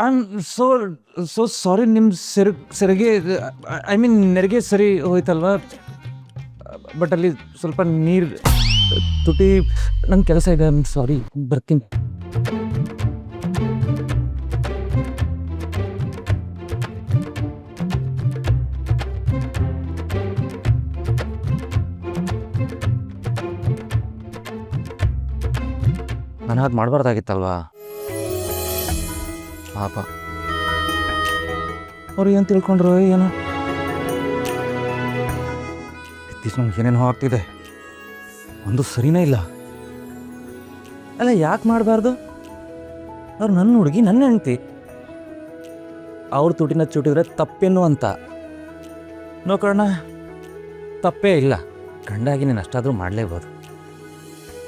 I am so sorry. ನಿಮ್ಮ ಸೆರಗೆ I mean ನೆರಿಗೆ ಸರಿ ಹೋಯ್ತಲ್ವಾ, ಬಟ್ ಅಲ್ಲಿ ಸ್ವಲ್ಪ ನೀರು ತುಟಿ. ನನ್ನ ಕೆಲಸ ಇದೆ, ಐ ಆಮ್ ಸಾರಿ, ಬರ್ತೀನಿ. ನಾನು ಹಾಗೆ ಮಾಡಬಾರ್ದಾಗಿತ್ತಲ್ವಾ ಪಾಪ. ಅವ್ರು ಏನು ತಿಳ್ಕೊಂಡ್ರು ಏನೋ. ಇತ್ತೀಚೆಗೆ ಏನೇನೋ ಆಗ್ತಿದೆ, ಒಂದು ಸರಿನೇ ಇಲ್ಲ. ಅಲ್ಲ ಯಾಕೆ ಮಾಡಬಾರ್ದು? ಅವ್ರು ನನ್ನ ಹುಡುಗಿ, ನನ್ನ ಹೆಂಡ್ತಿ. ಅವ್ರ ತುಟಿನ ಚುಟಿದ್ರೆ ತಪ್ಪೇನು ಅಂತ ನೋಕೋಣ. ತಪ್ಪೇ ಇಲ್ಲ, ಗಂಡಾಗಿ ನೀನು ಅಷ್ಟಾದರೂ ಮಾಡಲೇಬೋದು.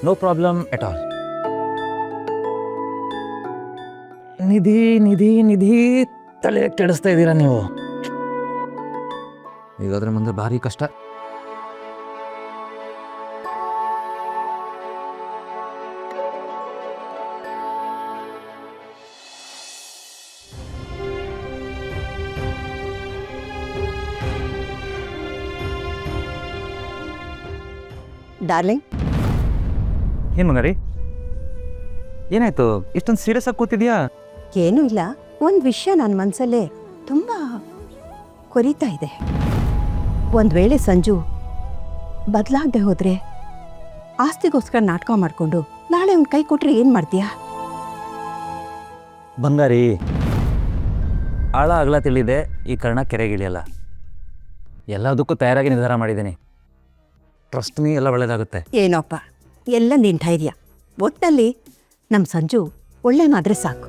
No problem at all. Nidhi Nidhi Nidhi ತಲೆ ಕೆಡಿಸ್ತಾ ಇದ್ದೀರಾ ನೀವು. ಈಗಾದ್ರೆ ಮುಂದೆ ಭಾರಿ ಕಷ್ಟ. ಡಾರ್ಲಿಂಗ್, ಏನು ಮಂಗಾರಿ, ಏನಾಯ್ತು? ಇಷ್ಟೊಂದು ಸೀರಿಯಸ್ ಆಗಿ ಕೂತಿದ್ಯಾ? ಏನೂ ಇಲ್ಲ. ಒಂದು ವಿಷಯ ನನ್ನ ಮನಸ್ಸಲ್ಲೇ ತುಂಬ ಕೊರೀತಾ ಇದೆ. ಒಂದು ವೇಳೆ ಸಂಜು ಬದಲಾಗದೆ ಹೋದರೆ, ಆಸ್ತಿಗೋಸ್ಕರ ನಾಟಕ ಮಾಡಿಕೊಂಡು ನಾಳೆ ಒಂದು ಕೈ ಕೊಟ್ಟರೆ ಏನು ಮಾಡ್ತೀಯಾ? ಬಂಗಾರಿ, ಆಳ ಅಗಲ ತಿಳಿದೆ, ಈ ಕರ್ಣ ಕೆರೆಗಿಳಿಯಲ್ಲ. ಎಲ್ಲದಕ್ಕೂ ತಯಾರಾಗಿ ನಿರ್ಧಾರ ಮಾಡಿದ್ದೀನಿ. ಟ್ರಸ್ಟ್ ಮೀ, ಎಲ್ಲ ಒಳ್ಳೇದಾಗುತ್ತೆ. ಏನೋಪ್ಪ, ಎಲ್ಲ ನಿನ್ನ ಧೈರ್ಯ. ಒಟ್ಟಿನಲ್ಲಿ ನಮ್ಮ ಸಂಜು ಒಳ್ಳೆನಾದರೆ ಸಾಕು.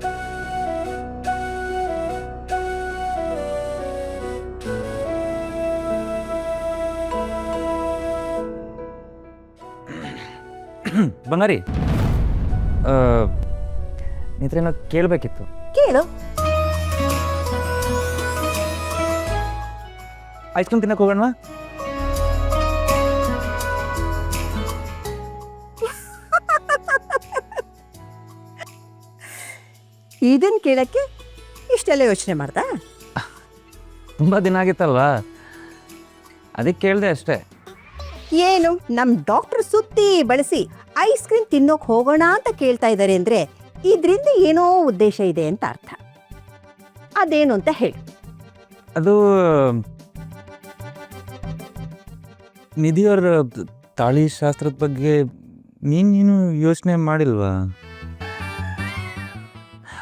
ಬಂಗಾರಿ, ನಿಂತ್ರೇನೋ ಕೇಳಬೇಕಿತ್ತು. ಕೇಳು. ಐಸ್ ಕ್ರೀಮ್ ತಿನ್ನಕ್ಕೆ ಹೋಗೋಣ? ಇದನ್ನು ಕೇಳಕ್ಕೆ ಇಷ್ಟೆಲ್ಲ ಯೋಚನೆ ಮಾಡ್ದಾ? ತುಂಬ ದಿನ ಆಗಿತ್ತಲ್ವಾ, ಅದಕ್ಕೆ ಕೇಳಿದೆ ಅಷ್ಟೇ. ಏನು, ನಮ್ಮ ಡಾಕ್ಟರ್ ಸುತ್ತಿ ಬಳಸಿ ಐಸ್ ಕ್ರೀಮ್ ತಿನ್ನೋಕೆ ಹೋಗೋಣ ಅಂತ ಕೇಳ್ತಾ ಇದ್ದಾರೆ ಅಂದರೆ ಇದರಿಂದ ಏನೋ ಉದ್ದೇಶ ಇದೆ ಅಂತ ಅರ್ಥ. ಅದೇನು ಅಂತ ಹೇಳಿ. ಅದು ನಿಧಿಯವರ ತಾಳಿ ಶಾಸ್ತ್ರದ ಬಗ್ಗೆ ನೀನು ಯೋಚನೆ ಮಾಡಿಲ್ವಾ?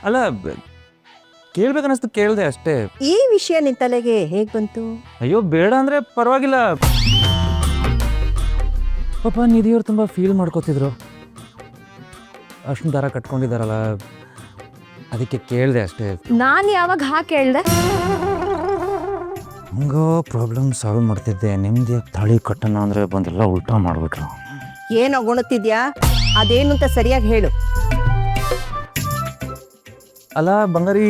ಅಲ್ಲ, ಕೇಳ್ಬೇಕನ್ನಿಸ್ತು, ಕೇಳಿದೆ ಅಷ್ಟೇ. ಈ ವಿಷಯ ನಿನ್ನ ತಲೆಗೆ ಹೇಗೆ ಬಂತು? ಅಯ್ಯೋ ಬೇಡ ಅಂದರೆ ಪರವಾಗಿಲ್ಲ. ಪಾಪ ನಿಧಿಯವ್ರು ತುಂಬ ಫೀಲ್ ಮಾಡ್ಕೋತಿದ್ರು. ಅಷ್ಟು ದಾರ ಕಟ್ಕೊಂಡಿದ್ದಾರಲ್ಲ, ಅದಕ್ಕೆ ಕೇಳಿದೆ ಅಷ್ಟೇ. ನಾನು ಯಾವಾಗ ಹಾಕಿ ಹೇಳ್ದೆ? ಹಂಗೋ ಪ್ರಾಬ್ಲಮ್ ಸಾಲ್ವ್ ಮಾಡ್ತಿದ್ದೆ. ನೆಮ್ಮದಿಯಾಗಿ ತಾಳಿ ಕಟ್ಟೋಣ ಅಂದರೆ ಬಂದೆಲ್ಲ ಉಲ್ಟಾ ಮಾಡಿಬಿಟ್ರು. ಏನೋ ಗುಣತಿದ್ಯಾ, ಅದೇನು ಅಂತ ಸರಿಯಾಗಿ ಹೇಳು. ಅಲ್ಲ ಬಂಗಾರಿ,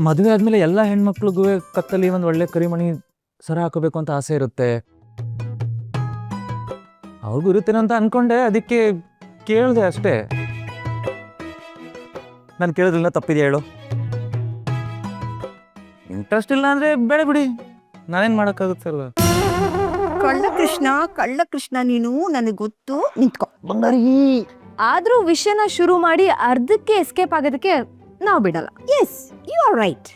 ಮದುವೆ ಆದಮೇಲೆ ಎಲ್ಲ ಹೆಣ್ಮಕ್ಳಿಗೂ ಕತ್ತಲ್ಲಿ ಒಂದು ಒಳ್ಳೆ ಕರಿಮಣಿ ಸರ ಹಾಕೋಬೇಕು ಅಂತ ಆಸೆ ಇರುತ್ತೆ. ಅವ್ರಿಗೂ ಇರುತ್ತೇನೋ ಅಂತ ಅನ್ಕೊಂಡೆ, ಅದಕ್ಕೆ ಕೇಳಿದೆ ಅಷ್ಟೇ. ನಾನು ಕೇಳೋದ್ರಿಂದ ತಪ್ಪಿದೆ ಹೇಳು? ಇಂಟ್ರೆಸ್ಟ್ ಇಲ್ಲ ಅಂದರೆ ಬೇಡ ಬಿಡಿ, ನಾನೇನು ಮಾಡೋಕ್ಕಾಗುತ್ತಲ್ಲ. ಕಳ್ಳ ಕೃಷ್ಣ ನೀನು, ನನಗೆ ಗೊತ್ತು. ನಿಂತ್ಕೊ ಬಂಗಾರಿ. ಆದ್ರೂ ವಿಷಯನ ಶುರು ಮಾಡಿ ಅರ್ಧಕ್ಕೆ ಎಸ್ಕೇಪ್ ಆಗೋದಕ್ಕೆ ನಾವು ಬಿಡಲ್ಲ. Yes, you are right.